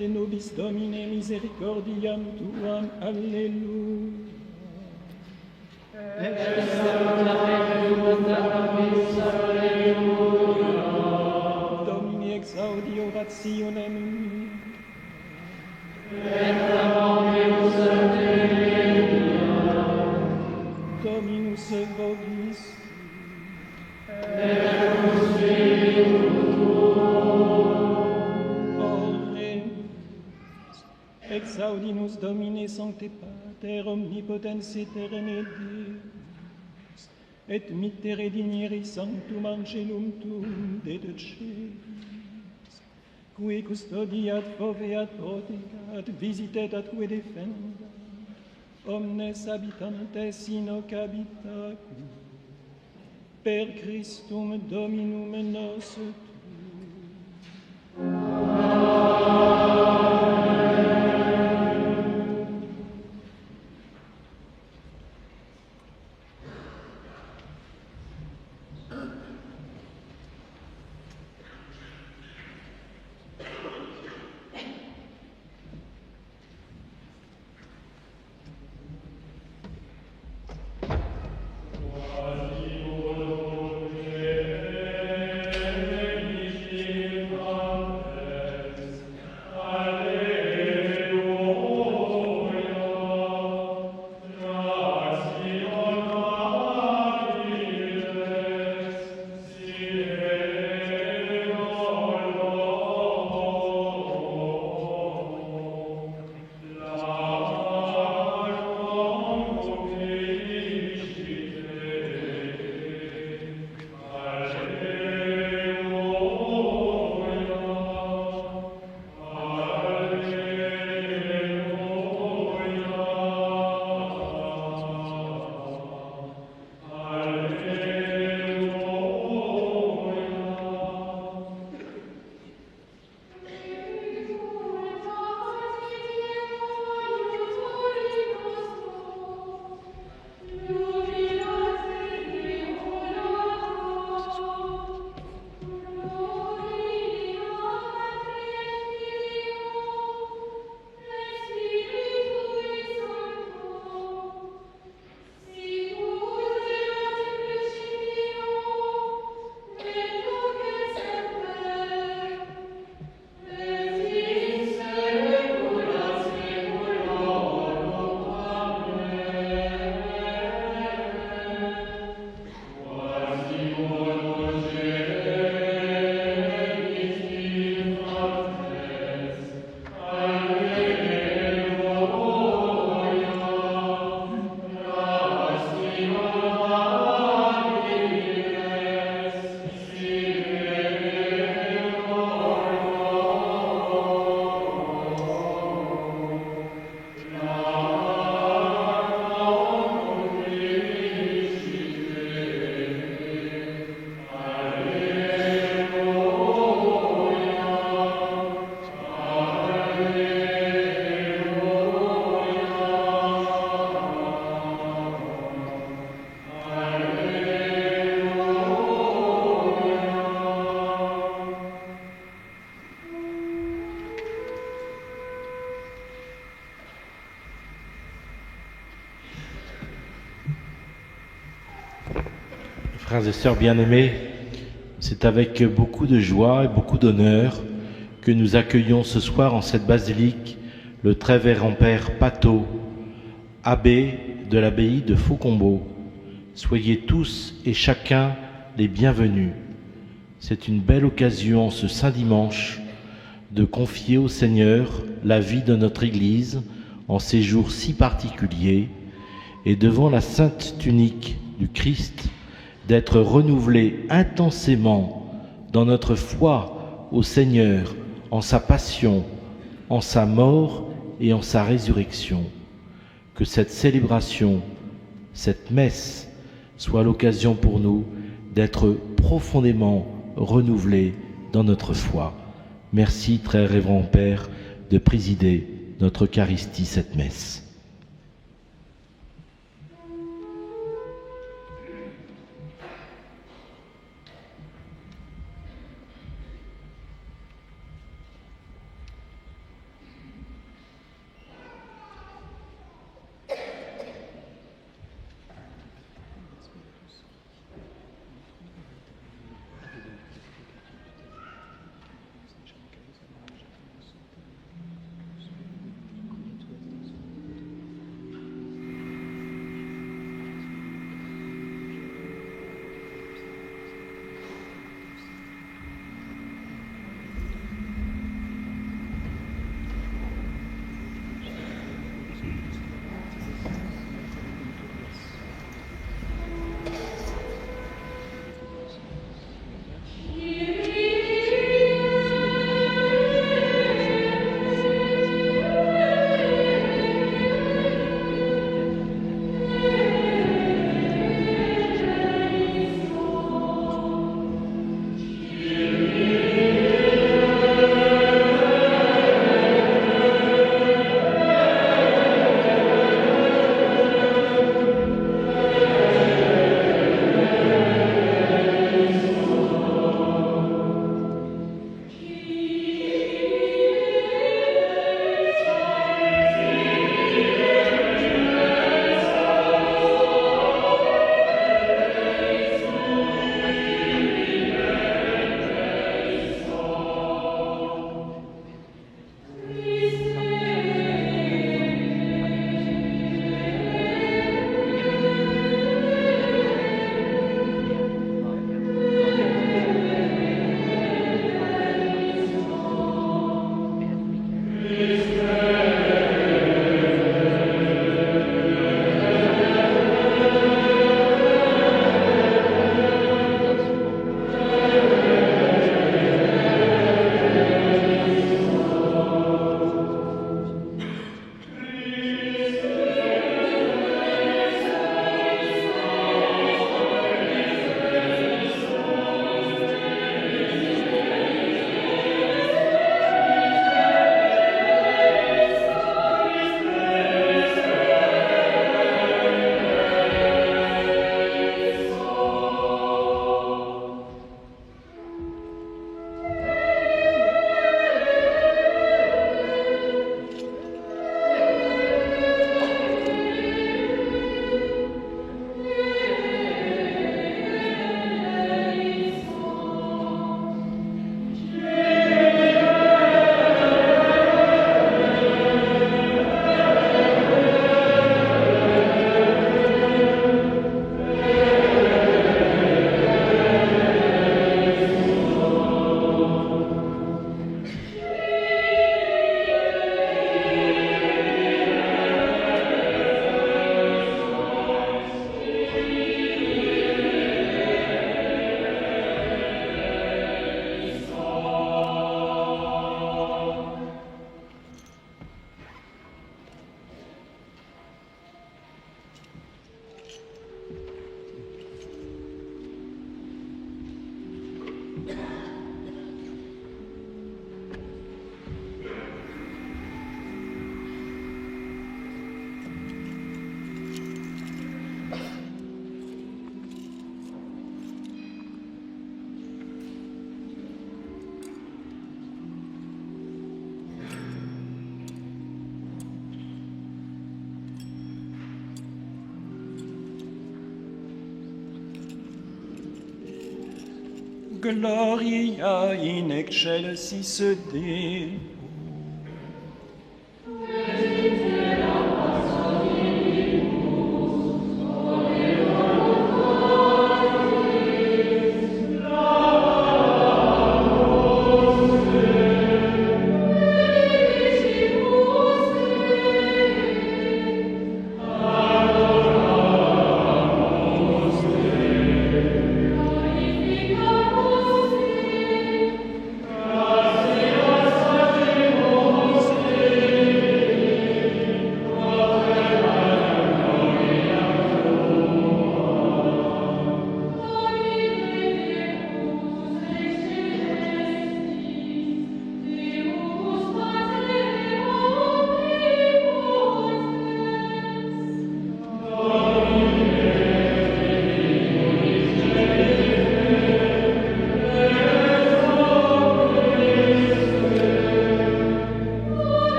de nobis Domine misericordiam tuam. Alleluia. Et saluta Deus nobis, alleluia. Domini exaudi orationem mea. Et Deus Delia. Dominus vobis. Et cum spiritu tuo. Oremus. Exaudinus Domine Sancte Pater omnipotens eterne Deus, et mittere dignieri sanctum angelum tuum de celis, qui custodiat, foveat, protegat, visitet atque defendat, omnes habitantes in hoc habitacum, per Christum Dominum nostrum. Frères et sœurs bien-aimés, c'est avec beaucoup de joie et beaucoup d'honneur que nous accueillons ce soir en cette basilique le très révérend Père Pato, abbé de l'abbaye de Faucombault. Soyez tous et chacun les bienvenus. C'est une belle occasion ce saint dimanche de confier au Seigneur la vie de notre Église en ces jours si particuliers et devant la sainte tunique du Christ, d'être renouvelés intensément dans notre foi au Seigneur, en sa passion, en sa mort et en sa résurrection. Que cette célébration, cette messe, soit l'occasion pour nous d'être profondément renouvelés dans notre foi. Merci, très révérend Père, de présider notre Eucharistie, cette messe. Gloria in excelsis Deo.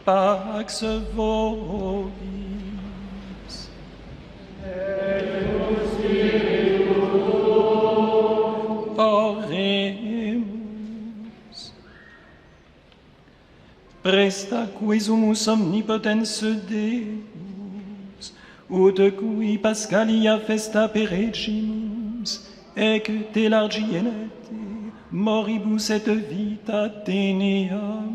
Pax vobis. Oremus. presta quesumus omnipotens Deus, ut qui Pascalia festa per regimus, ec te largienete, moribus et vita teneamus,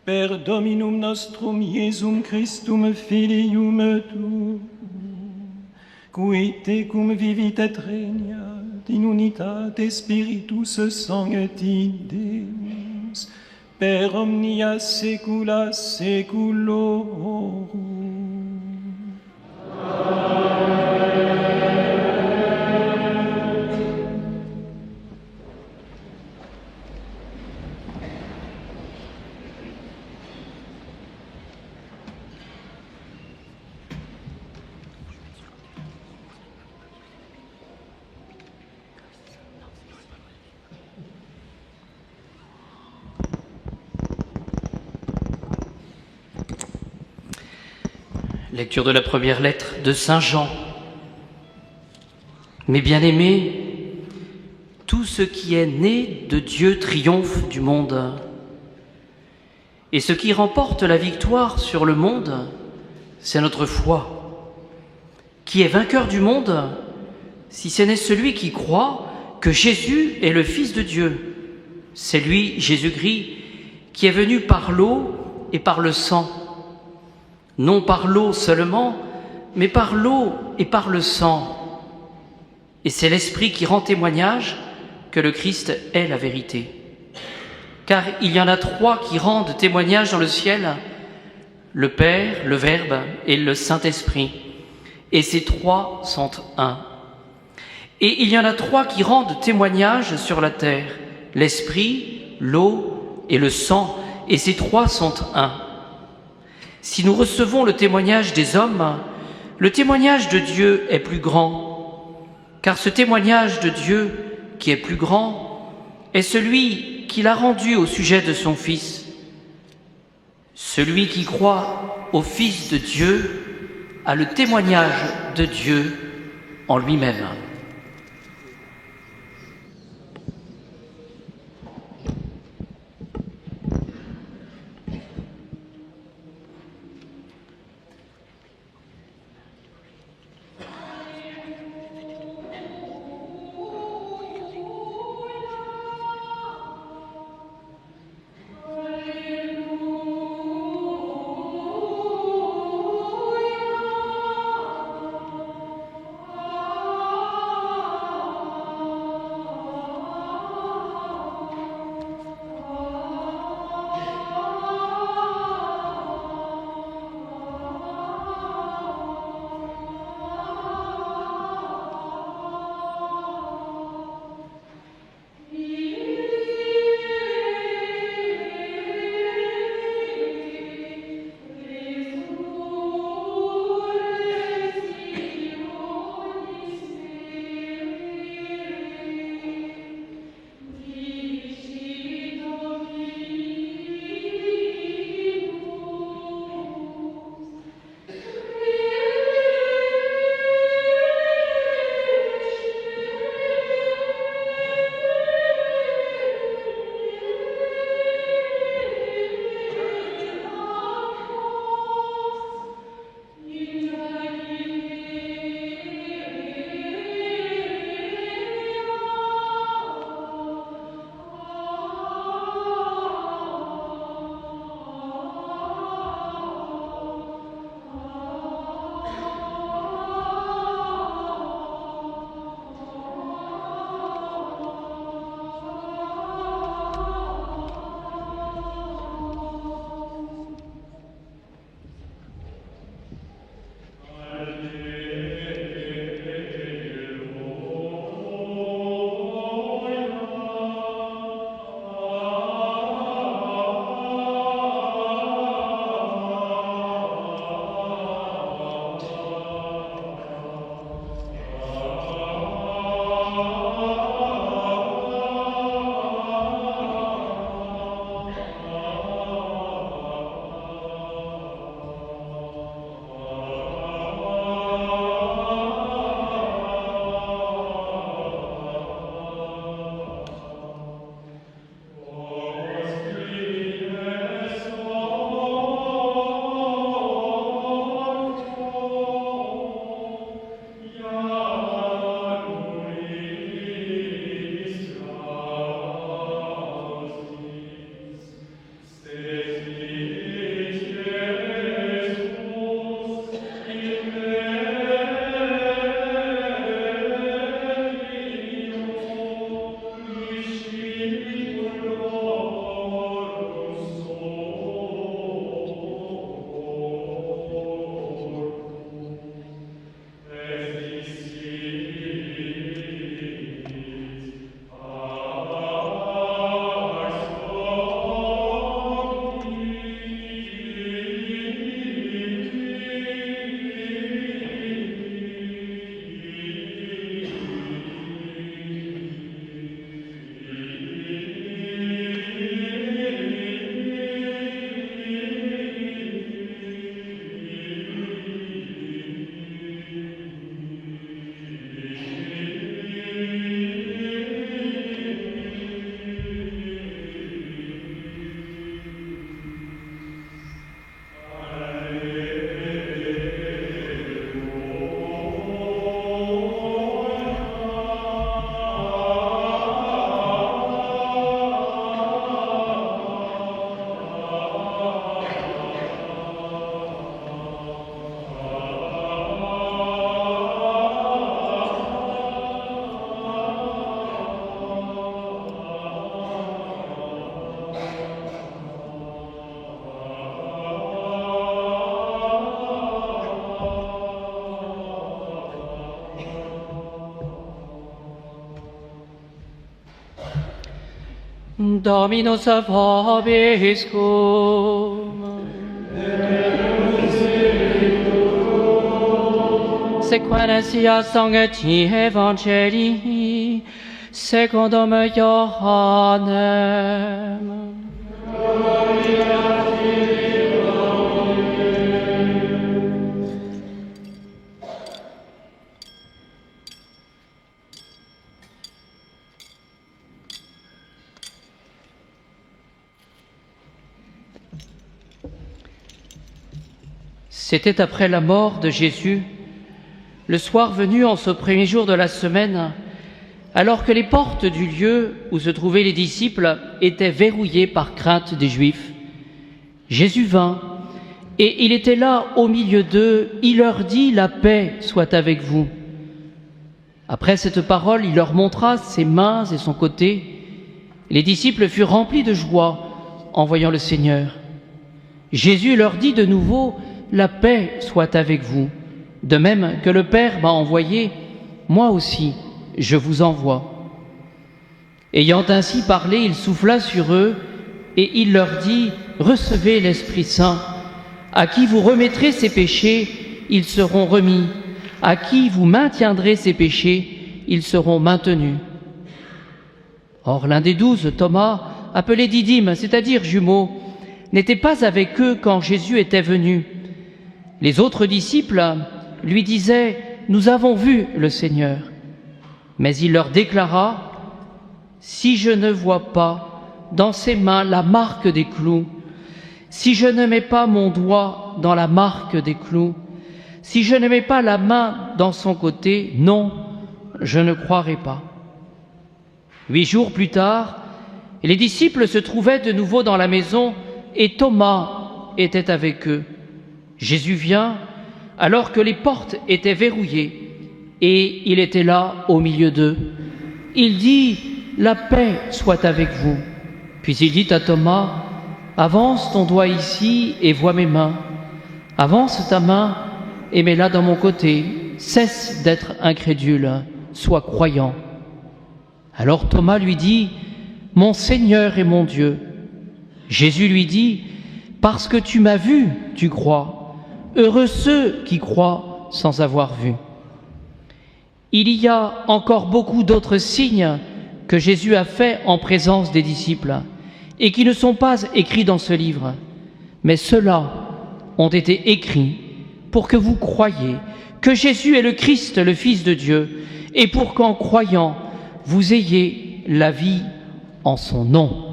per Dominum nostrum Iesum Christum Filium tuum, qui tecum vivit et regnat in unitate Spiritus Sancti Deus, per omnia saecula saeculorum. Lecture de la première lettre de Saint Jean. Mes bien-aimés, tout ce qui est né de Dieu triomphe du monde. Et ce qui remporte la victoire sur le monde, c'est notre foi. Qui est vainqueur du monde, si ce n'est celui qui croit que Jésus est le Fils de Dieu. C'est lui, Jésus-Christ, qui est venu par l'eau et par le sang. Non par l'eau seulement, mais par l'eau et par le sang. Et c'est l'Esprit qui rend témoignage que le Christ est la vérité. Car il y en a trois qui rendent témoignage dans le ciel, le Père, le Verbe et le Saint-Esprit. Et ces trois sont un. Et il y en a trois qui rendent témoignage sur la terre, l'Esprit, l'eau et le sang. Et ces trois sont un. Si nous recevons le témoignage des hommes, le témoignage de Dieu est plus grand, car ce témoignage de Dieu, qui est plus grand, est celui qu'il a rendu au sujet de son Fils. Celui qui croit au Fils de Dieu a le témoignage de Dieu en lui-même. Dominus vobiscum. Sequentia Sancti Evangelii secundum Ioannem. C'était après la mort de Jésus, le soir venu en ce premier jour de la semaine, alors que les portes du lieu où se trouvaient les disciples étaient verrouillées par crainte des Juifs. Jésus vint, et il était là au milieu d'eux, il leur dit « La paix soit avec vous ». Après cette parole, il leur montra ses mains et son côté. Les disciples furent remplis de joie en voyant le Seigneur. Jésus leur dit de nouveau « La paix soit avec vous. De même que le Père m'a envoyé, moi aussi je vous envoie. » Ayant ainsi parlé, il souffla sur eux et il leur dit « Recevez l'Esprit Saint. À qui vous remettrez ses péchés, ils seront remis. À qui vous maintiendrez ses péchés, ils seront maintenus. » Or l'un des 12, Thomas, appelé Didyme, c'est-à-dire jumeau, n'était pas avec eux quand Jésus était venu. Les autres disciples lui disaient « Nous avons vu le Seigneur ». Mais il leur déclara « Si je ne vois pas dans ses mains la marque des clous, si je ne mets pas mon doigt dans la marque des clous, si je ne mets pas la main dans son côté, non, je ne croirai pas. » 8 jours plus tard, les disciples se trouvaient de nouveau dans la maison et Thomas était avec eux. Jésus vient alors que les portes étaient verrouillées et il était là au milieu d'eux. Il dit « La paix soit avec vous ». Puis il dit à Thomas « Avance ton doigt ici et vois mes mains. Avance ta main et mets-la dans mon côté. Cesse d'être incrédule, sois croyant. » Alors Thomas lui dit « Mon Seigneur et mon Dieu ». Jésus lui dit « Parce que tu m'as vu, tu crois. Heureux ceux qui croient sans avoir vu. » Il y a encore beaucoup d'autres signes que Jésus a faits en présence des disciples et qui ne sont pas écrits dans ce livre, mais ceux-là ont été écrits pour que vous croyiez que Jésus est le Christ, le Fils de Dieu, et pour qu'en croyant, vous ayez la vie en son nom.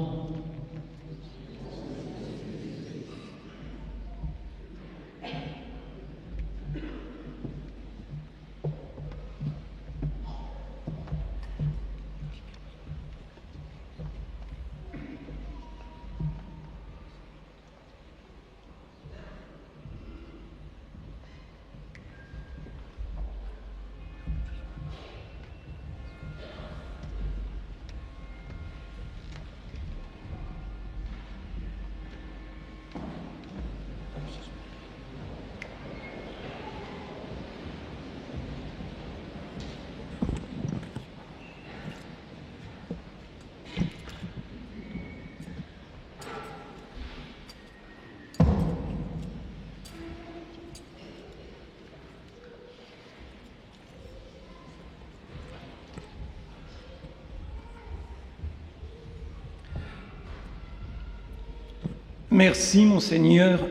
Merci, Monseigneur,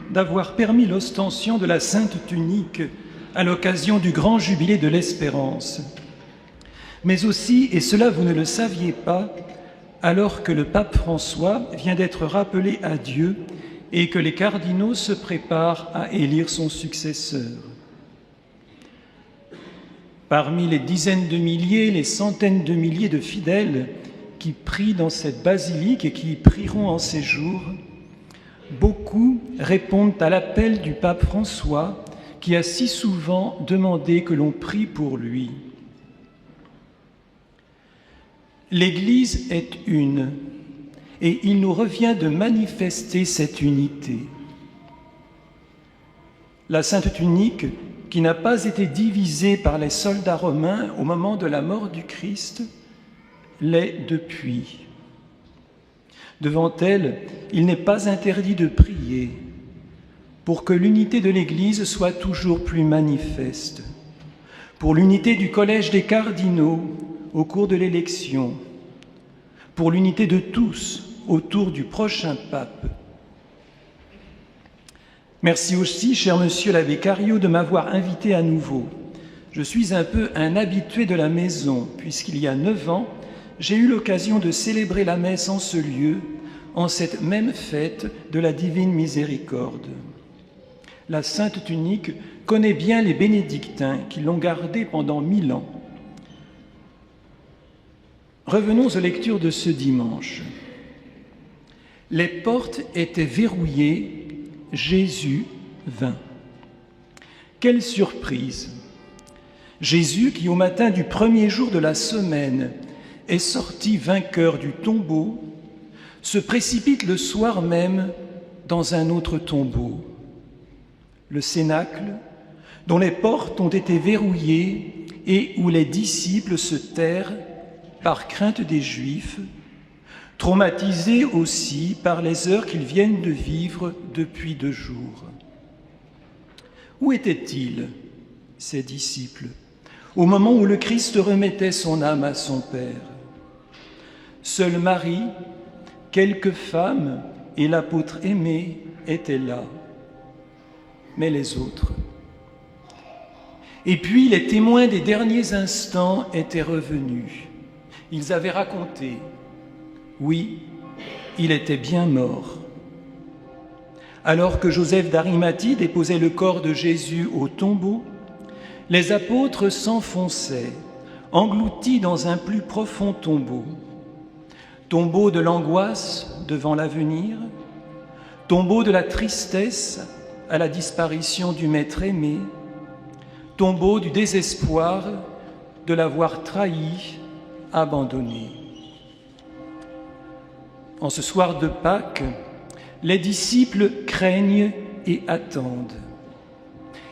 d'avoir permis l'ostension de la Sainte Tunique à l'occasion du grand jubilé de l'Espérance. Mais aussi, et cela vous ne le saviez pas, alors que le pape François vient d'être rappelé à Dieu et que les cardinaux se préparent à élire son successeur. Parmi les dizaines de milliers, les centaines de milliers de fidèles qui prient dans cette basilique et qui y prieront en ces jours, beaucoup répondent à l'appel du pape François qui a si souvent demandé que l'on prie pour lui. L'Église est une et il nous revient de manifester cette unité. La Sainte Tunique, qui n'a pas été divisée par les soldats romains au moment de la mort du Christ, l'est depuis. Devant elle, il n'est pas interdit de prier pour que l'unité de l'Église soit toujours plus manifeste, pour l'unité du collège des cardinaux au cours de l'élection, pour l'unité de tous autour du prochain pape. Merci aussi, cher monsieur l'abbé Cario, de m'avoir invité à nouveau. Je suis un peu un habitué de la maison, puisqu'il y a 9 ans, j'ai eu l'occasion de célébrer la messe en ce lieu, en cette même fête de la Divine Miséricorde. La Sainte Tunique connaît bien les bénédictins qui l'ont gardée pendant 1000 ans. Revenons aux lectures de ce dimanche. Les portes étaient verrouillées, Jésus vint. Quelle surprise! Jésus, qui au matin du premier jour de la semaine est sorti vainqueur du tombeau, se précipite le soir même dans un autre tombeau, le cénacle, dont les portes ont été verrouillées et où les disciples se terrent par crainte des Juifs, traumatisés aussi par les heures qu'ils viennent de vivre depuis 2 jours. Où étaient-ils, ces disciples, au moment où le Christ remettait son âme à son Père? Seule Marie, quelques femmes et l'apôtre aimé étaient là, mais les autres. Et puis les témoins des derniers instants étaient revenus. Ils avaient raconté, oui, il était bien mort. Alors que Joseph d'Arimathie déposait le corps de Jésus au tombeau, les apôtres s'enfonçaient, engloutis dans un plus profond tombeau. Tombeau de l'angoisse devant l'avenir, tombeau de la tristesse à la disparition du maître aimé, tombeau du désespoir de l'avoir trahi, abandonné. En ce soir de Pâques, les disciples craignent et attendent.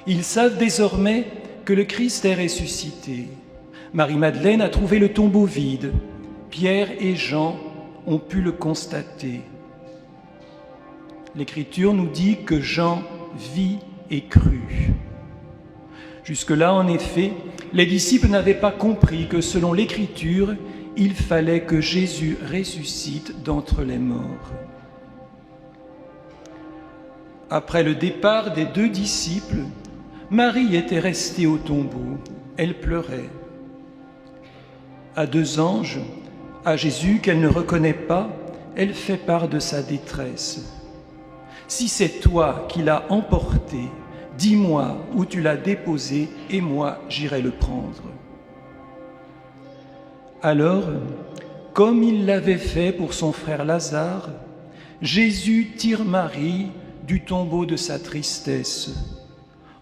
Ils savent désormais que le Christ est ressuscité. Marie-Madeleine a trouvé le tombeau vide. Pierre et Jean ont pu le constater. L'Écriture nous dit que Jean vit et crut. Jusque-là, en effet, les disciples n'avaient pas compris que selon l'Écriture, il fallait que Jésus ressuscite d'entre les morts. Après le départ des 2 disciples, Marie était restée au tombeau. Elle pleurait. À 2 anges, à Jésus qu'elle ne reconnaît pas, elle fait part de sa détresse. « Si c'est toi qui l'as emporté, dis-moi où tu l'as déposé et moi j'irai le prendre. » Alors, comme il l'avait fait pour son frère Lazare, Jésus tire Marie du tombeau de sa tristesse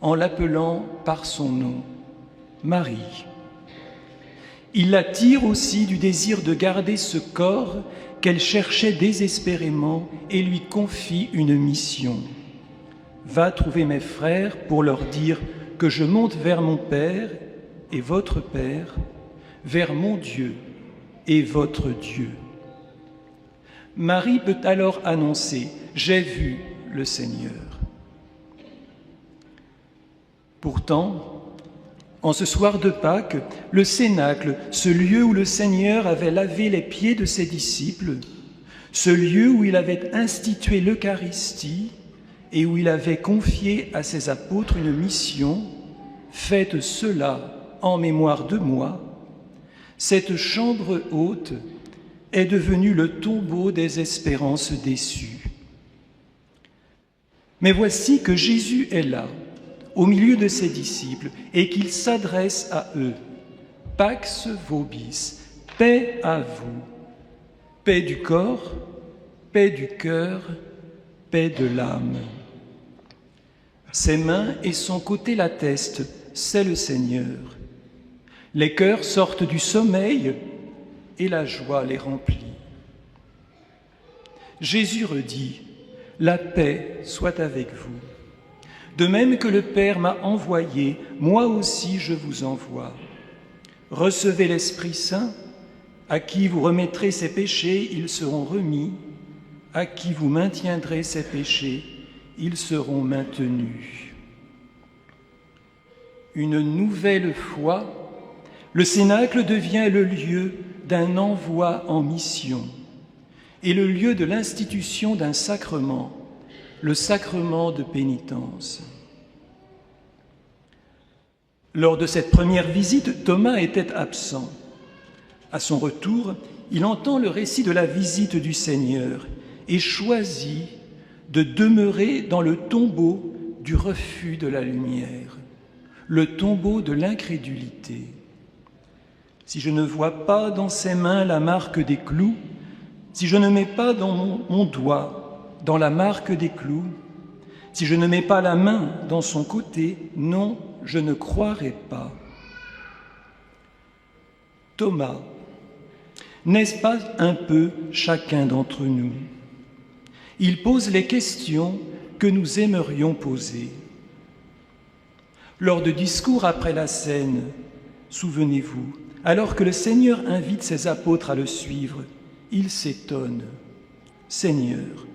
en l'appelant par son nom, Marie. Il la tire aussi du désir de garder ce corps qu'elle cherchait désespérément et lui confie une mission. Va trouver mes frères pour leur dire que je monte vers mon Père et votre Père, vers mon Dieu et votre Dieu. Marie peut alors annoncer « J'ai vu le Seigneur ». Pourtant, en ce soir de Pâques, le cénacle, ce lieu où le Seigneur avait lavé les pieds de ses disciples, ce lieu où il avait institué l'Eucharistie et où il avait confié à ses apôtres une mission, faites cela en mémoire de moi, cette chambre haute est devenue le tombeau des espérances déçues. Mais voici que Jésus est là, au milieu de ses disciples, et qu'il s'adresse à eux. « Pax vobis, paix à vous, paix du corps, paix du cœur, paix de l'âme. » Ses mains et son côté l'attestent, c'est le Seigneur. Les cœurs sortent du sommeil et la joie les remplit. Jésus redit, « La paix soit avec vous. De même que le Père m'a envoyé, moi aussi je vous envoie. Recevez l'Esprit Saint, à qui vous remettrez ses péchés, ils seront remis, à qui vous maintiendrez ses péchés, ils seront maintenus. Une nouvelle fois, le Cénacle devient le lieu d'un envoi en mission et le lieu de l'institution d'un sacrement, le sacrement de pénitence. Lors de cette première visite, Thomas était absent. À son retour, il entend le récit de la visite du Seigneur et choisit de demeurer dans le tombeau du refus de la lumière, le tombeau de l'incrédulité. Si je ne vois pas dans ses mains la marque des clous, si je ne mets pas dans mon doigt dans la marque des clous, si je ne mets pas la main dans son côté, non, je ne croirai pas. Thomas, n'est-ce pas un peu chacun d'entre nous? Il pose les questions que nous aimerions poser. Lors de discours après la scène, souvenez-vous, alors que le Seigneur invite ses apôtres à le suivre, il s'étonne. « Seigneur,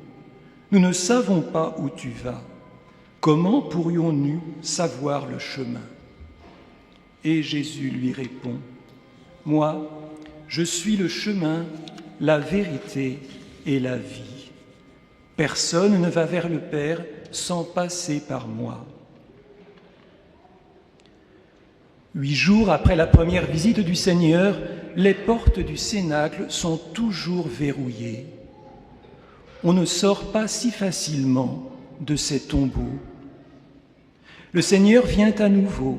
nous ne savons pas où tu vas. Comment pourrions-nous savoir le chemin ?» Et Jésus lui répond, « Moi, je suis le chemin, la vérité et la vie. Personne ne va vers le Père sans passer par moi. » 8 jours après la première visite du Seigneur, les portes du Cénacle sont toujours verrouillées. On ne sort pas si facilement de ces tombeaux. Le Seigneur vient à nouveau.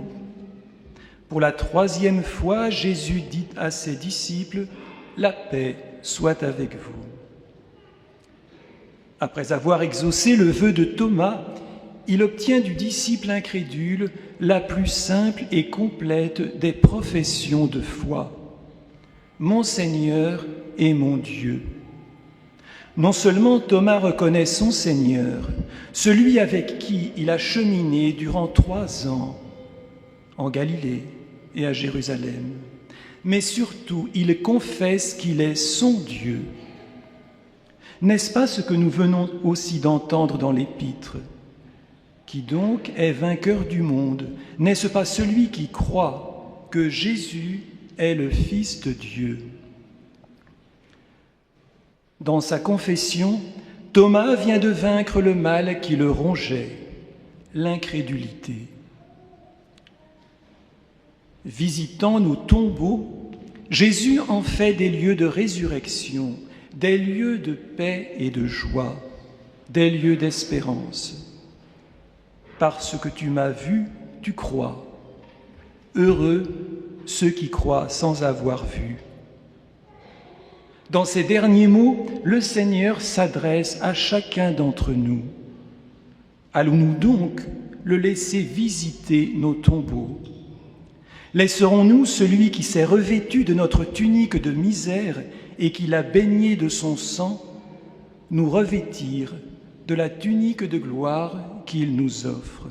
Pour la 3e fois, Jésus dit à ses disciples, « La paix soit avec vous. » Après avoir exaucé le vœu de Thomas, il obtient du disciple incrédule la plus simple et complète des professions de foi. « Mon Seigneur et mon Dieu ». Non seulement Thomas reconnaît son Seigneur, celui avec qui il a cheminé durant 3 ans en Galilée et à Jérusalem, mais surtout il confesse qu'il est son Dieu. N'est-ce pas ce que nous venons aussi d'entendre dans l'Épître ? Qui donc est vainqueur du monde? N'est-ce pas celui qui croit que Jésus est le Fils de Dieu? Dans sa confession, Thomas vient de vaincre le mal qui le rongeait, l'incrédulité. Visitant nos tombeaux, Jésus en fait des lieux de résurrection, des lieux de paix et de joie, des lieux d'espérance. Parce que tu m'as vu, tu crois. Heureux ceux qui croient sans avoir vu. Dans ces derniers mots, le Seigneur s'adresse à chacun d'entre nous. Allons-nous donc le laisser visiter nos tombeaux? Laisserons-nous celui qui s'est revêtu de notre tunique de misère et qui l'a baigné de son sang nous revêtir de la tunique de gloire qu'il nous offre?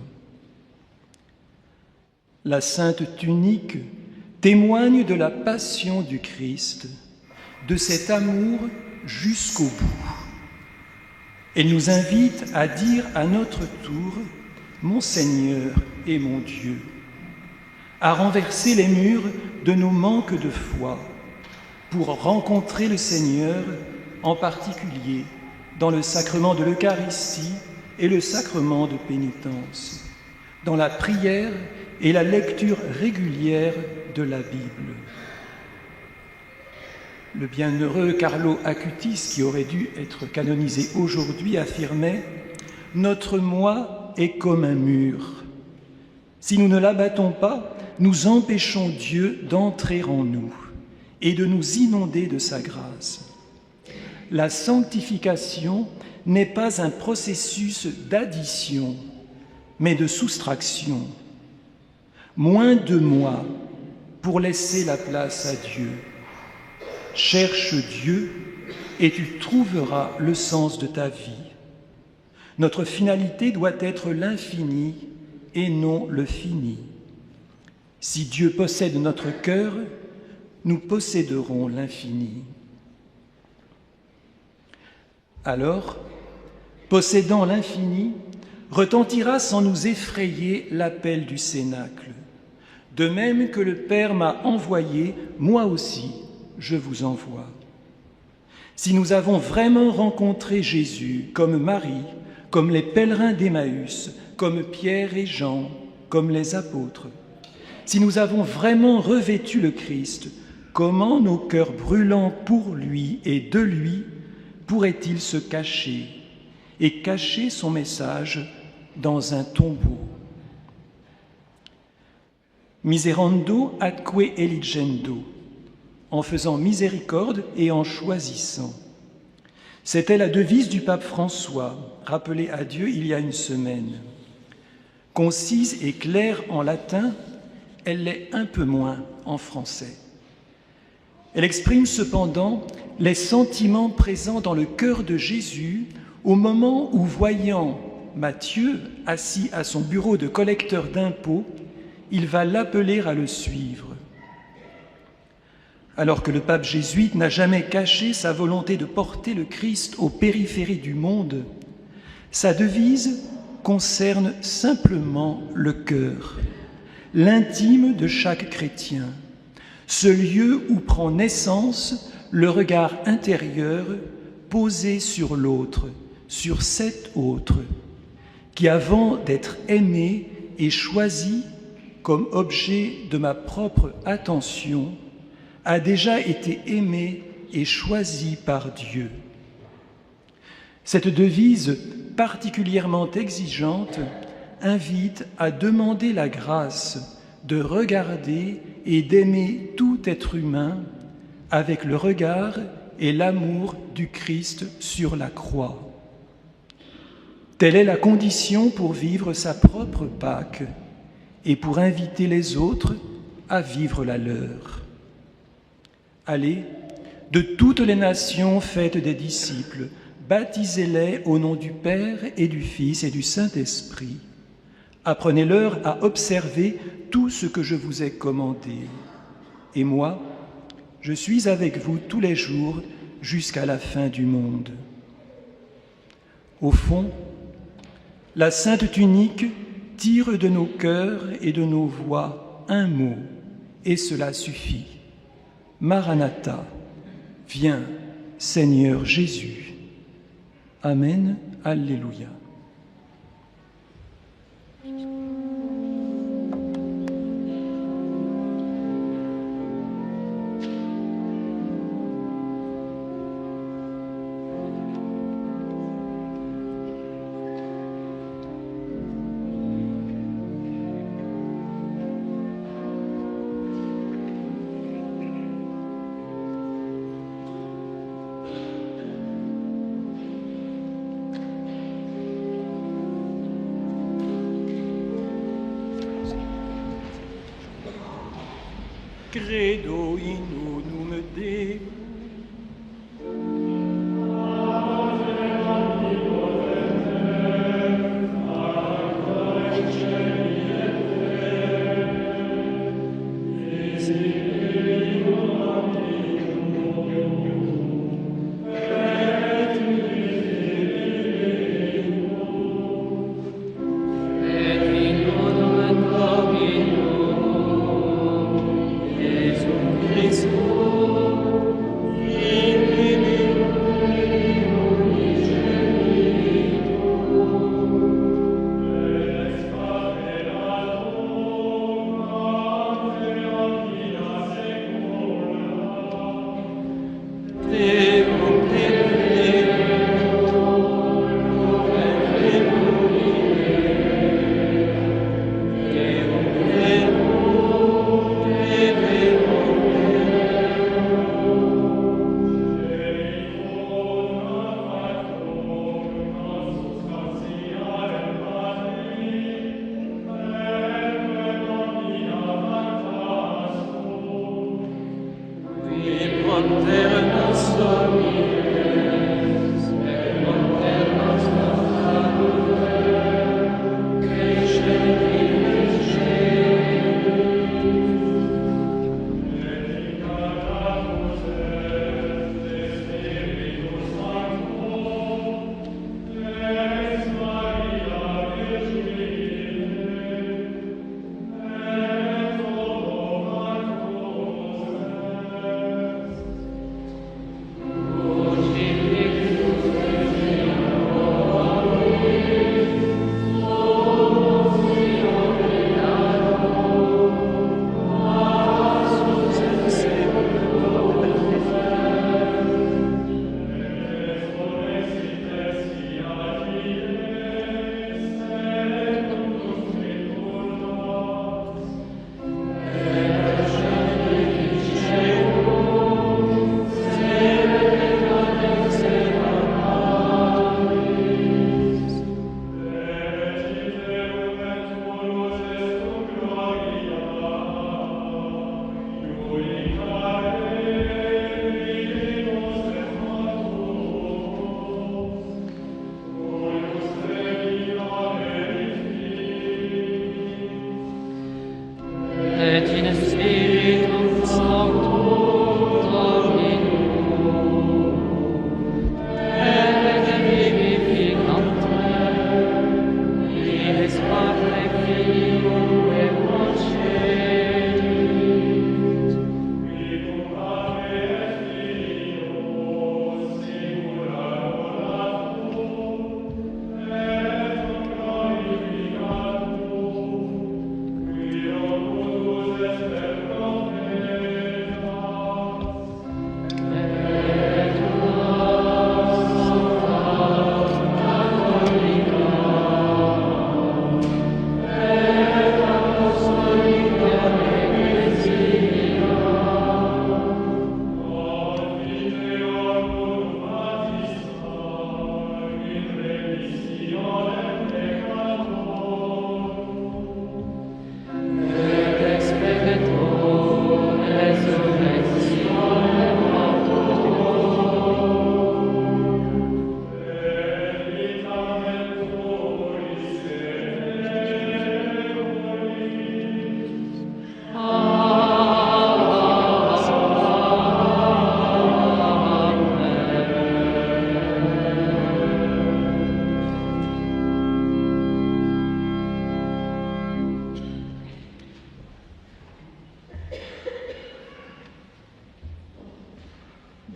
La sainte tunique témoigne de la passion du Christ, de cet amour jusqu'au bout. Elle nous invite à dire à notre tour « Mon Seigneur et mon Dieu », à renverser les murs de nos manques de foi pour rencontrer le Seigneur, en particulier dans le sacrement de l'Eucharistie et le sacrement de pénitence, dans la prière et la lecture régulière de la Bible. Le bienheureux Carlo Acutis, qui aurait dû être canonisé aujourd'hui, affirmait « Notre moi est comme un mur. Si nous ne l'abattons pas, nous empêchons Dieu d'entrer en nous et de nous inonder de sa grâce. La sanctification n'est pas un processus d'addition, mais de soustraction. Moins de moi pour laisser la place à Dieu. Cherche Dieu et tu trouveras le sens de ta vie. Notre finalité doit être l'infini et non le fini. Si Dieu possède notre cœur, nous posséderons l'infini. Alors, possédant l'infini, retentira sans nous effrayer l'appel du cénacle. De même que le Père m'a envoyé, moi aussi je vous envoie. Si nous avons vraiment rencontré Jésus comme Marie, comme les pèlerins d'Emmaüs, comme Pierre et Jean, comme les apôtres, si nous avons vraiment revêtu le Christ, comment nos cœurs brûlants pour lui et de lui pourraient-ils se cacher et cacher son message dans un tombeau? Miserando atque eligendo, en faisant miséricorde et en choisissant. C'était la devise du pape François, rappelée à Dieu il y a une semaine. Concise et claire en latin, elle l'est un peu moins en français. Elle exprime cependant les sentiments présents dans le cœur de Jésus au moment où, voyant Matthieu assis à son bureau de collecteur d'impôts, il va l'appeler à le suivre. Alors que le pape jésuite n'a jamais caché sa volonté de porter le Christ aux périphéries du monde, sa devise concerne simplement le cœur, l'intime de chaque chrétien, ce lieu où prend naissance le regard intérieur posé sur l'autre, sur cet autre, qui avant d'être aimé et choisi comme objet de ma propre attention, a déjà été aimé et choisi par Dieu. Cette devise particulièrement exigeante invite à demander la grâce de regarder et d'aimer tout être humain avec le regard et l'amour du Christ sur la croix. Telle est la condition pour vivre sa propre Pâque et pour inviter les autres à vivre la leur. Allez, de toutes les nations, faites des disciples, baptisez-les au nom du Père et du Fils et du Saint-Esprit. Apprenez-leur à observer tout ce que je vous ai commandé. Et moi, je suis avec vous tous les jours jusqu'à la fin du monde. Au fond, la Sainte Tunique tire de nos cœurs et de nos voix un mot, et cela suffit. Maranatha, viens, Seigneur Jésus. Amen, Alléluia. Credo in unum Deum. Christus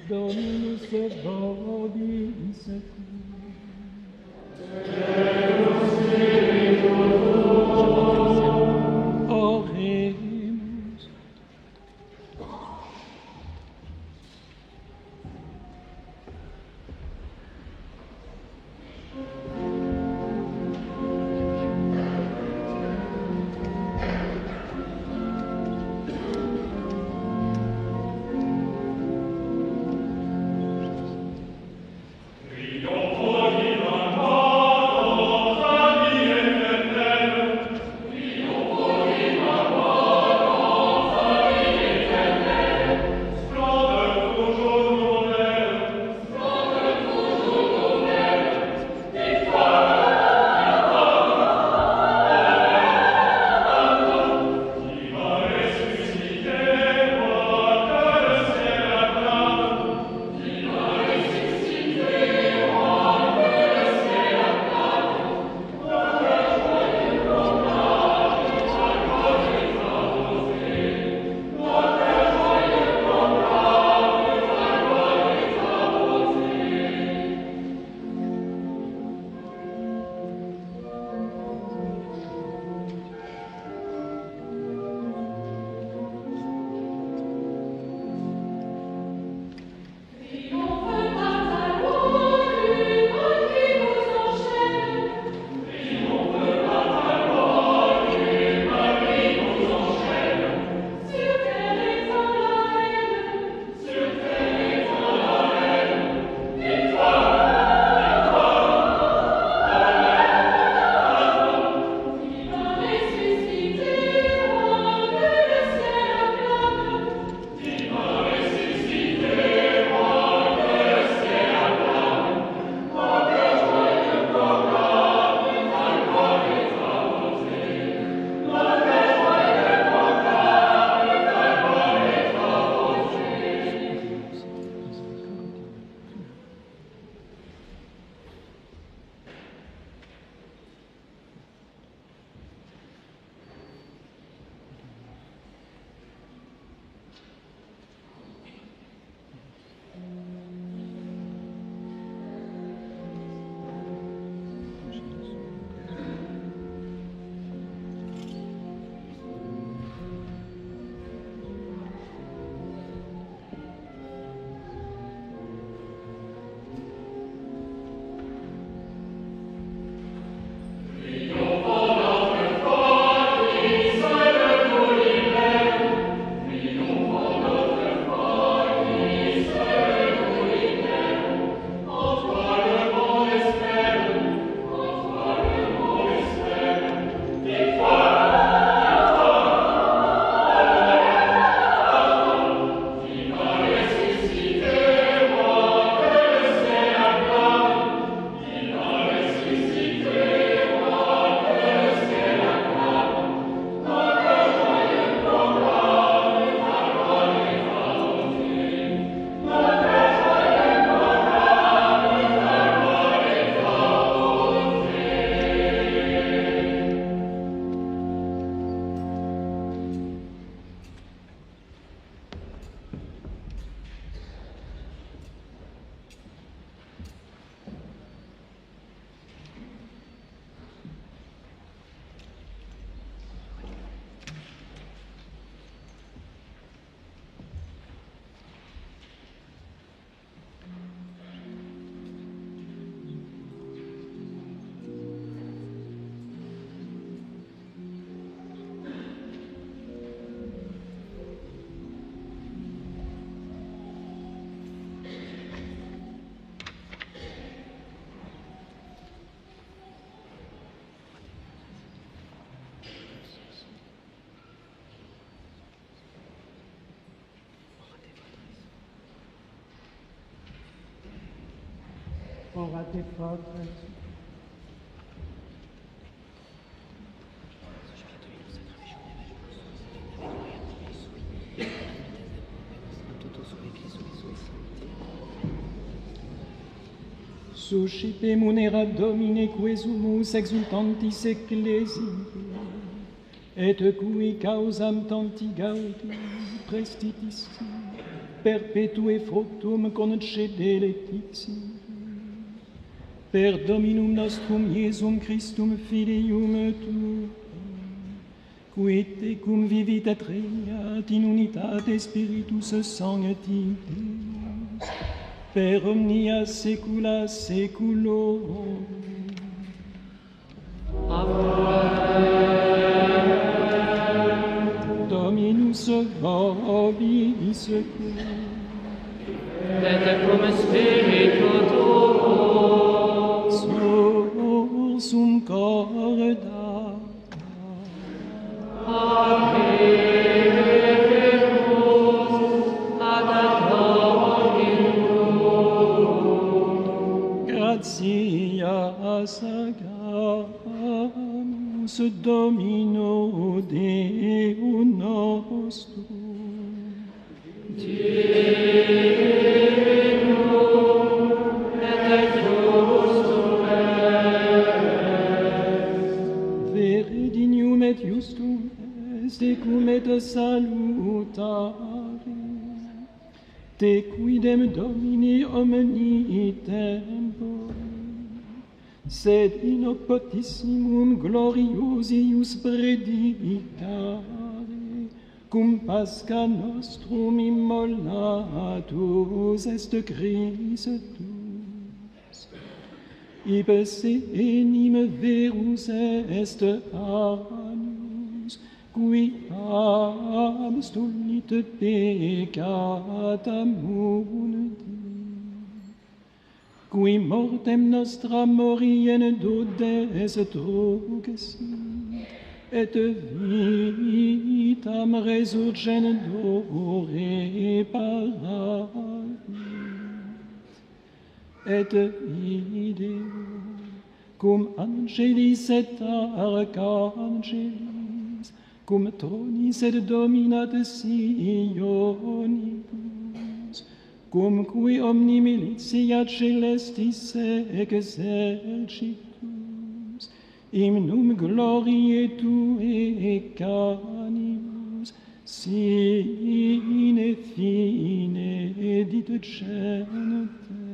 Dominus et vobis Oremus. Ora te fortes. Suscite munera Domine quesumus exultantis ecclesi, et cui causam tanti gaudi prestitis. perpetue fructum concede letixi. Per Dominum nostrum Iesum Christum Filium Tuum, qui tecum vivit et regnat in unitate Spiritus Sancti, per omnia saecula saeculorum. Dominus vobiscum. Et cum spiritu tuo, Sursum corda. Gratias agamus Domino Deo nostrum. Vere dignum et justum est, tecum et salutare, te quidem Domini omni tempore, sed in oppotissimum gloriosius predicare, cum Pascha nostrum immolatus est Christus. Ibes enim verus est agnus, qui abstulit peccata mundi, qui mortem nostra morien dodes truxit, et vitam resurgendo reparavit. Et ideo, cum angelis et archangelis, cum tronis et dominat Sionibus, cum qui omni militia celestis exercitus, hymnum gloriae Tuae canibus, sine fine dit gentes.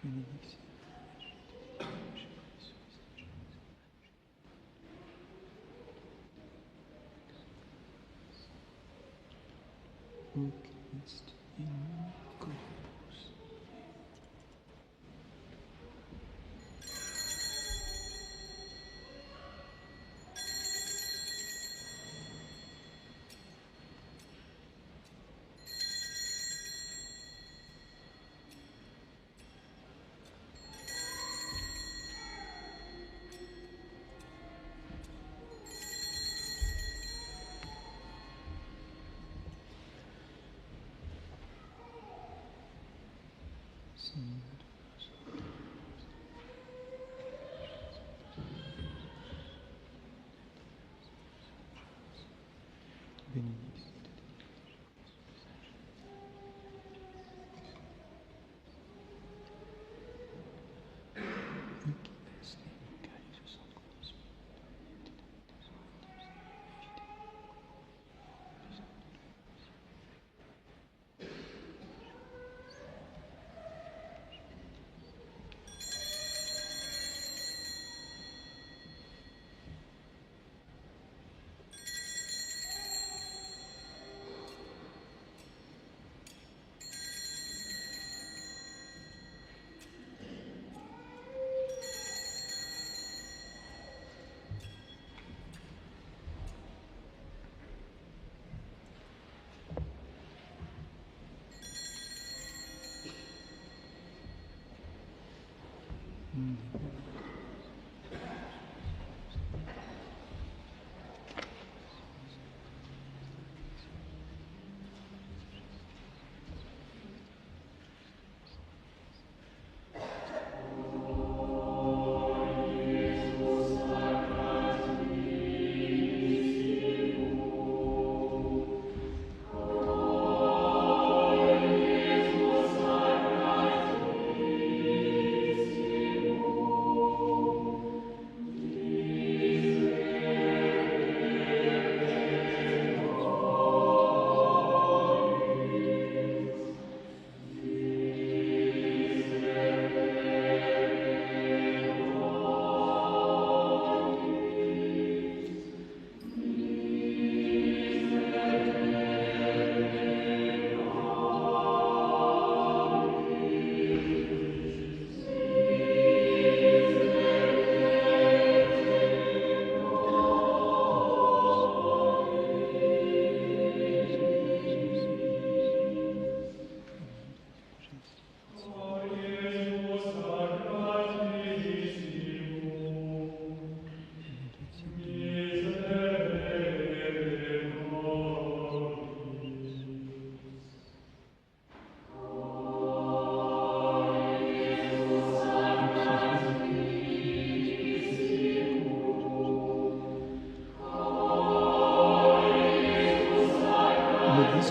Nobis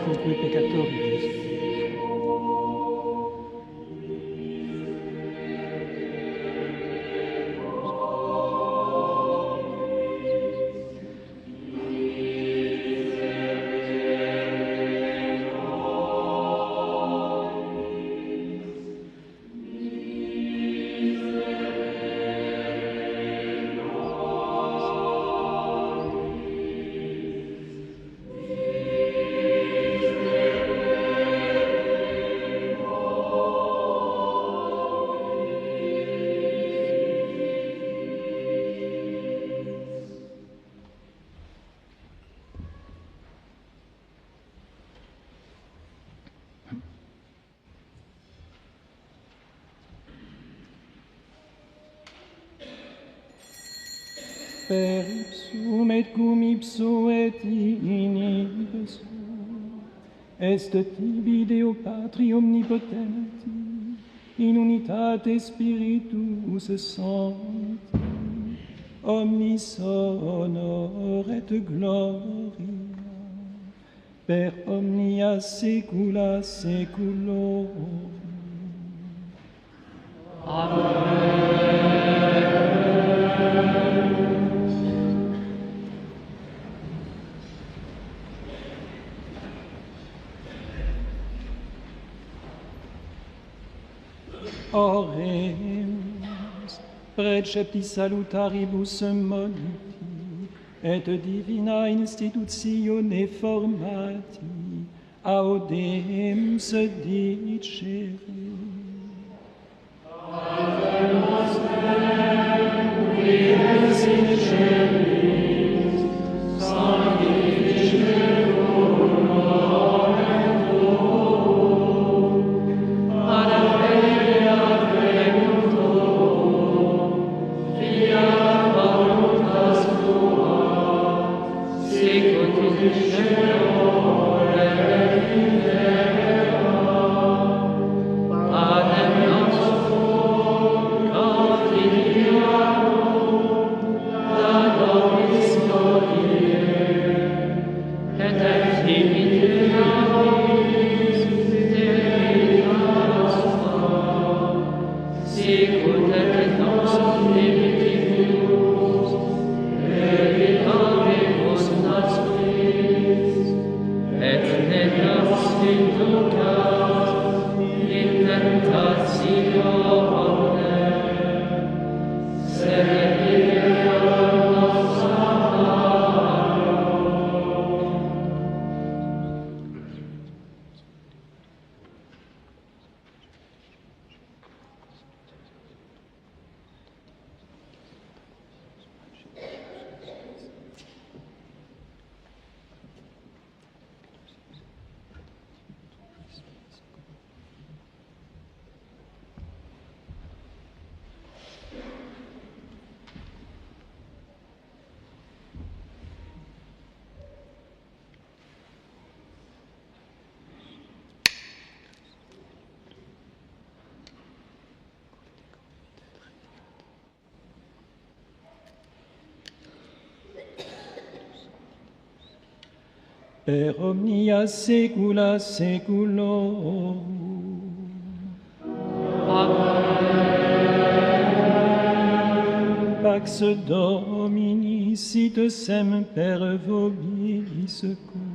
contre peccatoribus. Per ipsum et cum ipso et in ipso est tibi Deo Patri omnipotenti in unitate Spiritus Sancti omnis honor et gloria per omnia saecula saeculorum. oremus, precepti salutaribus moniti, et divina institutione formati, audemus dicere. Per omnia saecula saeculorum. Pax Domini sit semper vobiscum.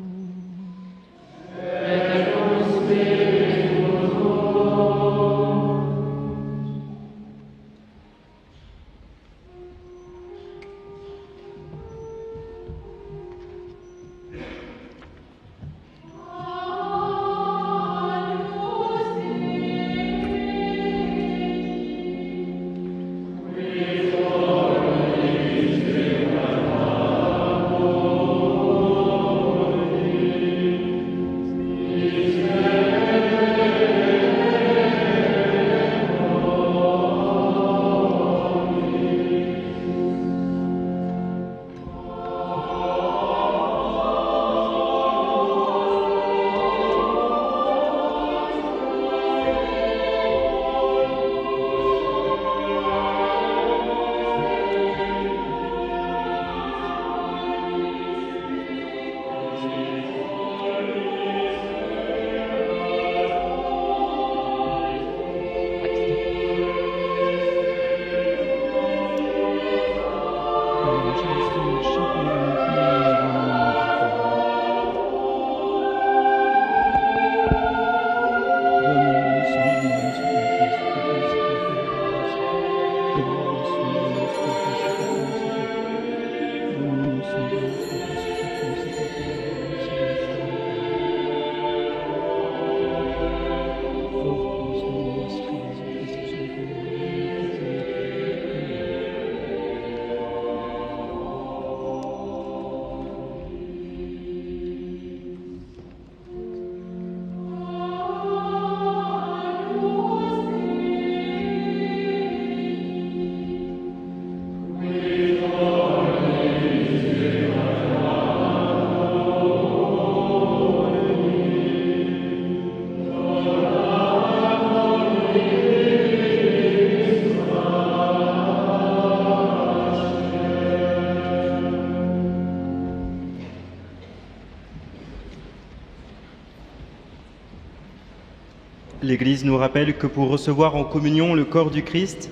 L'Église nous rappelle que pour recevoir en communion le corps du Christ,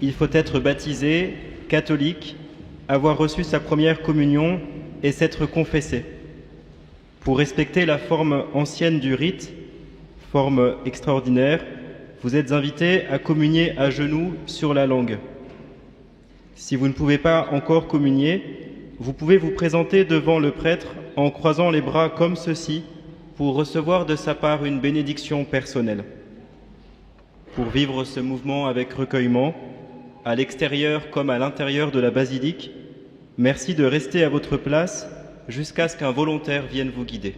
il faut être baptisé, catholique, avoir reçu sa première communion et s'être confessé. Pour respecter la forme ancienne du rite, forme extraordinaire, vous êtes invités à communier à genoux sur la langue. Si vous ne pouvez pas encore communier, vous pouvez vous présenter devant le prêtre en croisant les bras comme ceci pour recevoir de sa part une bénédiction personnelle. Pour vivre ce mouvement avec recueillement, à l'extérieur comme à l'intérieur de la basilique, merci de rester à votre place jusqu'à ce qu'un volontaire vienne vous guider.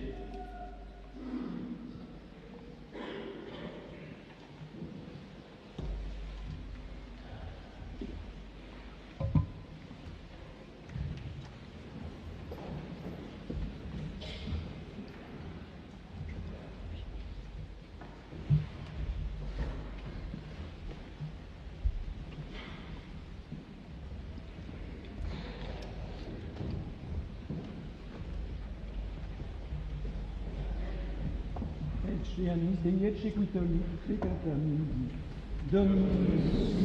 Cianis Dei Eccequitoli Peccatam Dominus.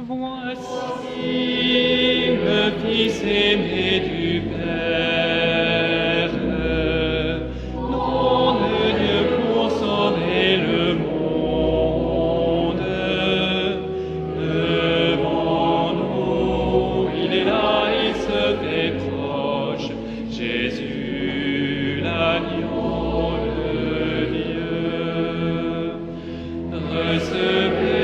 Voici le Fils aimé du Père, nom de Dieu pour sauver le monde. Devant nous, il est là, il se fait proche, Jésus, l'agneau de Dieu. Recevez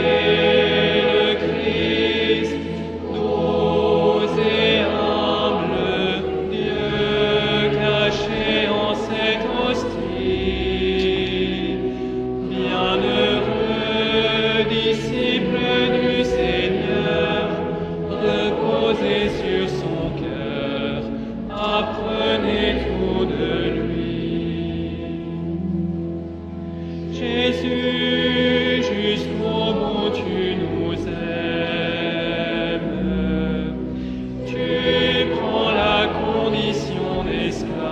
sur son cœur, apprenez tout de lui. Jésus, jusqu'au bout tu nous aimes. Tu prends la condition d'esclave,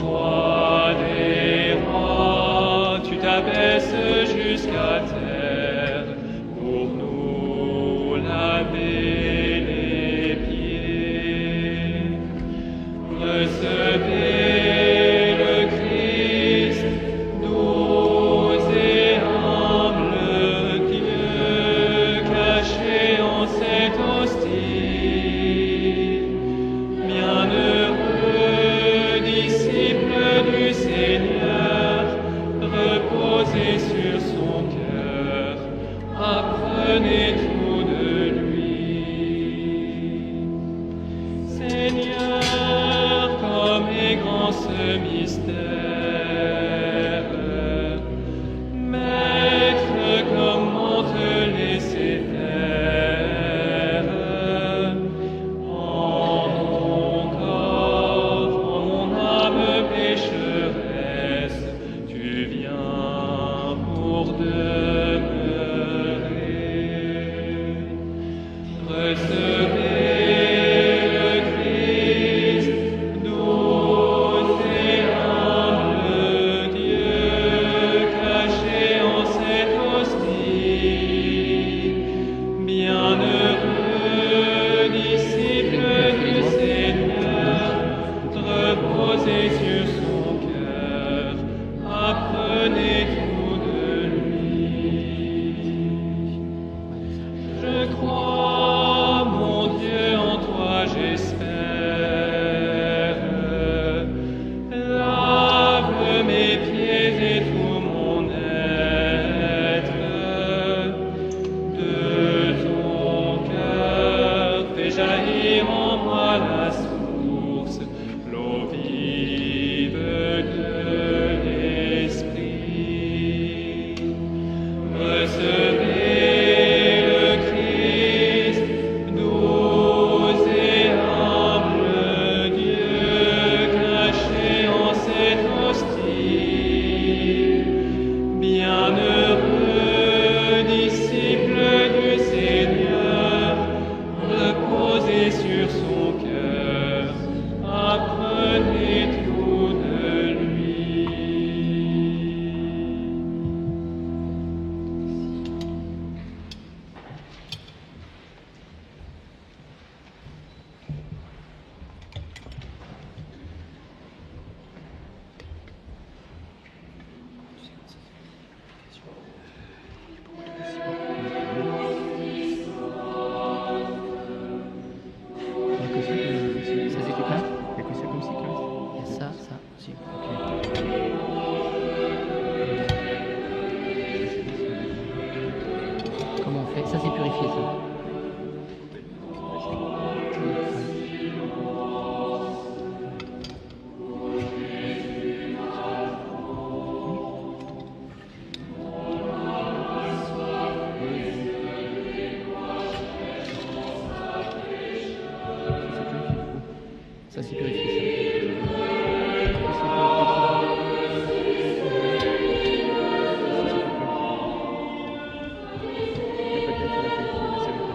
roi des rois, tu t'abaisses jusqu'à terre pour nous laver les pieds. Recevez le Christ, doux et humble Dieu, caché en cette hostie. Bienheureux disciple du Seigneur, reposez sur son cœur, apprenez tout de lui. Seigneur, comme est grand ce mystère, Maître, comment te laisser faire? En mon corps, en mon âme pécheresse, tu viens pour demeurer. Recevez le Christ, doux et humble Dieu, caché en cette hostie. Bienheureux disciple du Seigneur, reposez sur son cœur, apprenez tout de lui. Je crois, mon Dieu, en toi j'espère. Lave mes pieds et tout mon être. De ton cœur, fais jaillir en moi la source, l'eau vive de l'Esprit. Recevez le Christ, doux et humble Dieu, caché en cette hostie. Bienheureux disciple du Seigneur, reposez sur son cœur, apprenez tout de lui. Ça c'est quoi? Il y a que ça comme cycle. Il y a ça aussi. Comment on fait? Ça c'est purifié ça. Ça c'est purifié Il y a pas de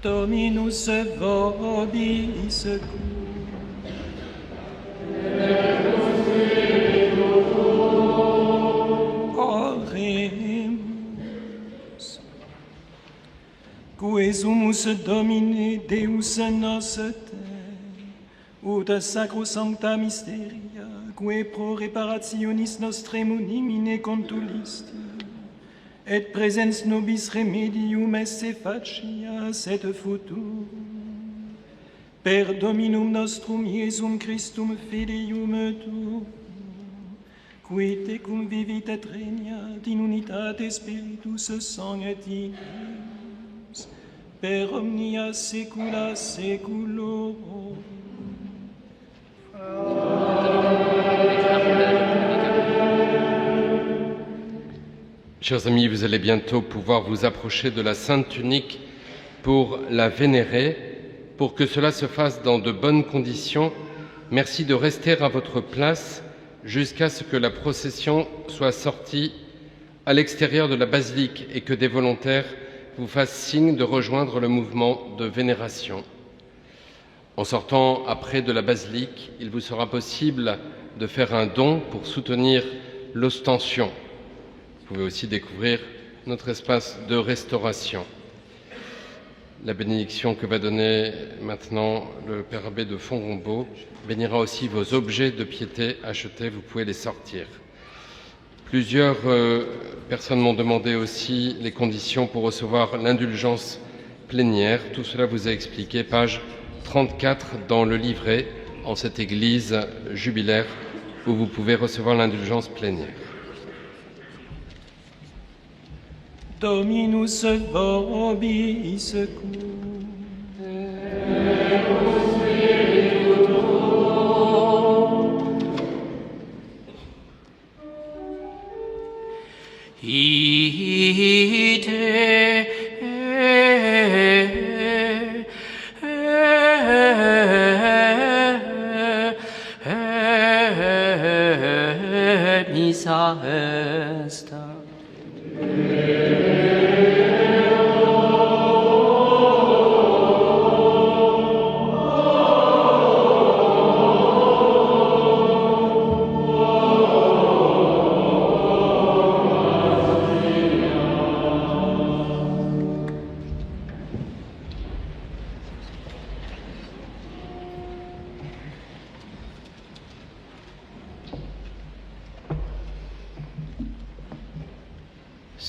Dominus vobiscum. Oremus. Qui sumus Domine Deus noster, ut sacrosancta mysteria, qui pro reparationis nostrem unimine contulisti, et presens nobis remedium esse facias et futur. Per Dominum nostrum Iesum Christum Filium tuum, qui tecum vivit et regnat in unitate Spiritus Sancti, per omnia saecula saeculorum. Chers amis, vous allez bientôt pouvoir vous approcher de la Sainte Tunique pour la vénérer. Pour que cela se fasse dans de bonnes conditions, merci de rester à votre place jusqu'à ce que la procession soit sortie à l'extérieur de la basilique et que des volontaires vous fassent signe de rejoindre le mouvement de vénération. En sortant après de la basilique, il vous sera possible de faire un don pour soutenir l'ostension. Vous pouvez aussi découvrir notre espace de restauration. La bénédiction que va donner maintenant le Père Abbé de Font-Rombault bénira aussi vos objets de piété achetés, vous pouvez les sortir. Plusieurs personnes m'ont demandé aussi les conditions pour recevoir l'indulgence plénière. Tout cela vous est expliqué, page 34 dans le livret, en cette église jubilaire où vous pouvez recevoir l'indulgence plénière. Dominus vobiscum. Missa est.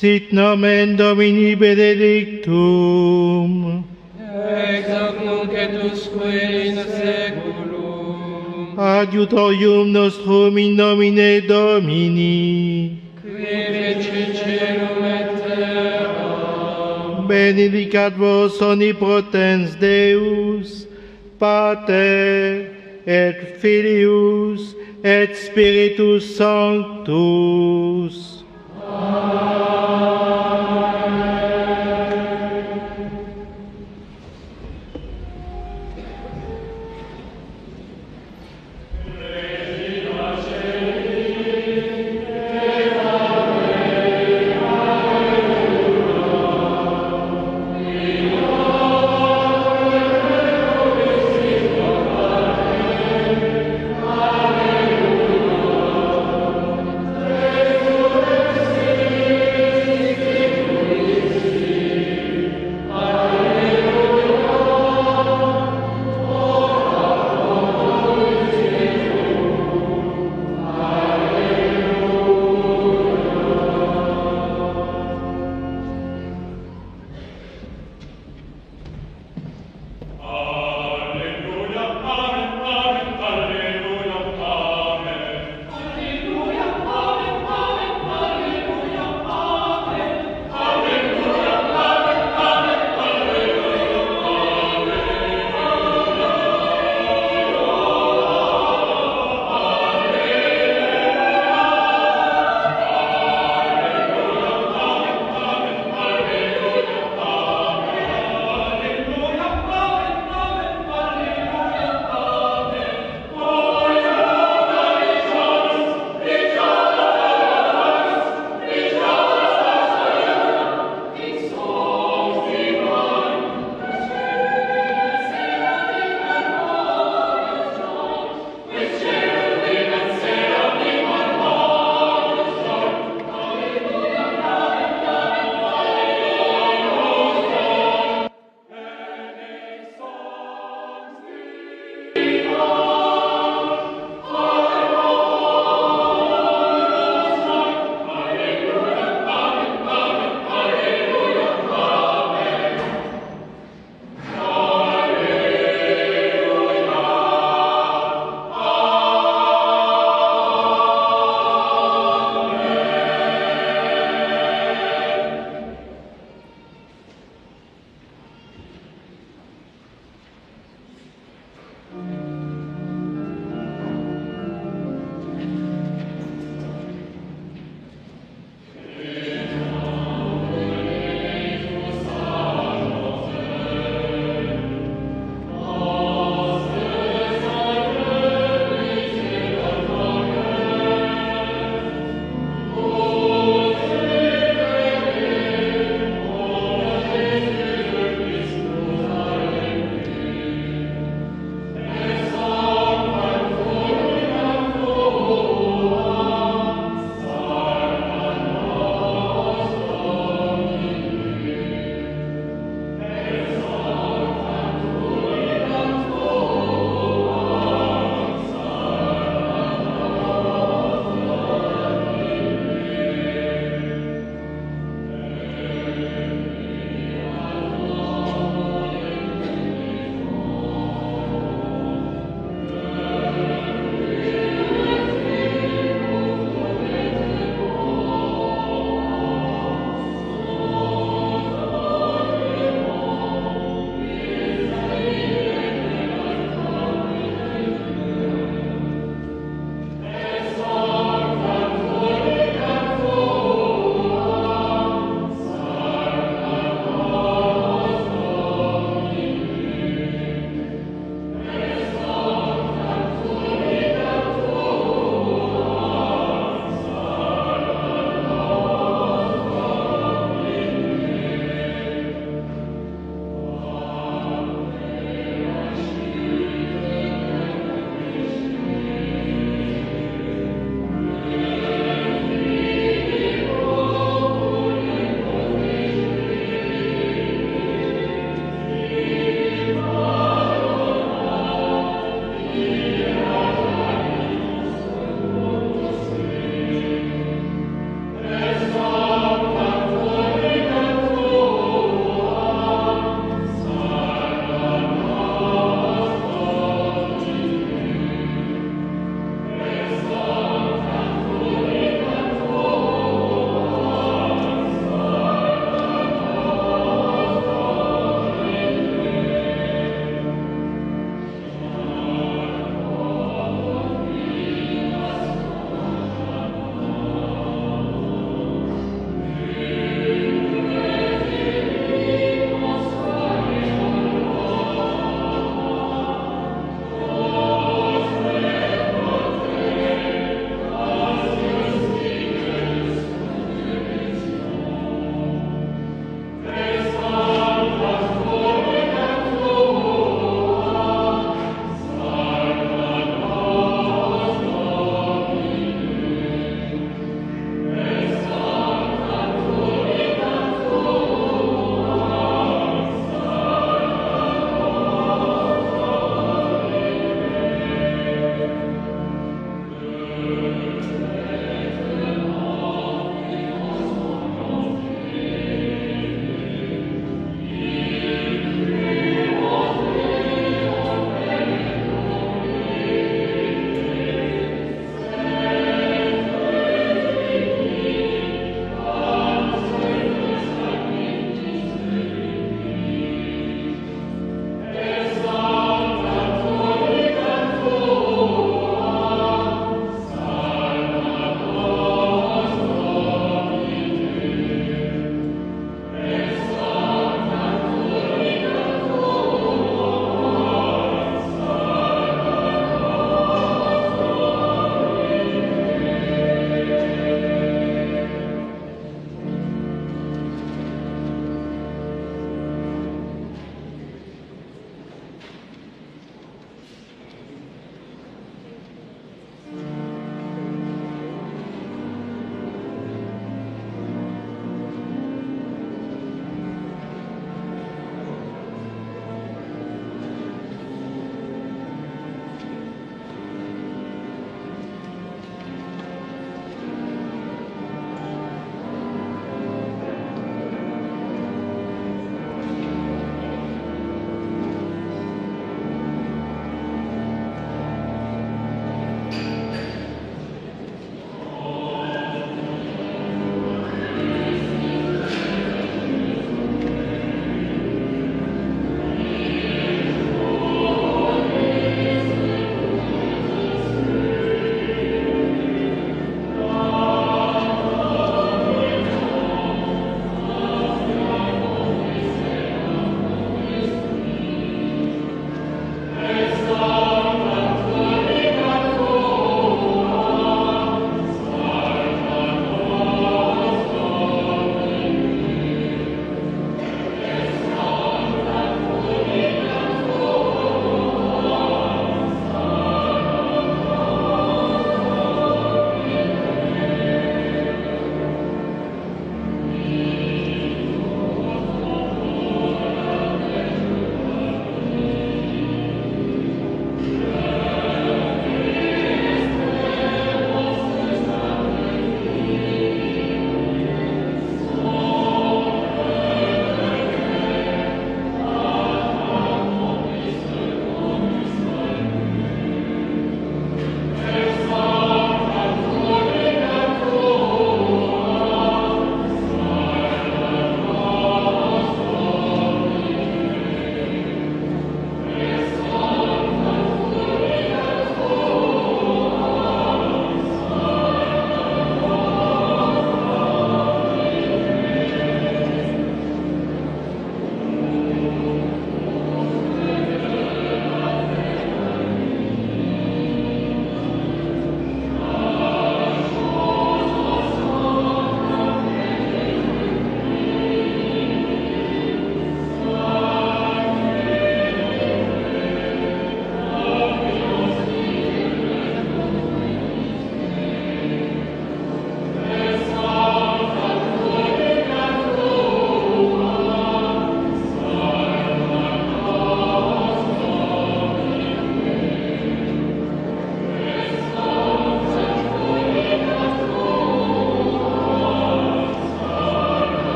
Sit nomen Domini benedictum. Ex hoc nunc et usque in saeculum. Adiutorium nostrum in nomine Domini. Qui feci caelum et terra. Benedicat vos omnipotens Deus, Pater et Filius et Spiritus Sanctus. Amen.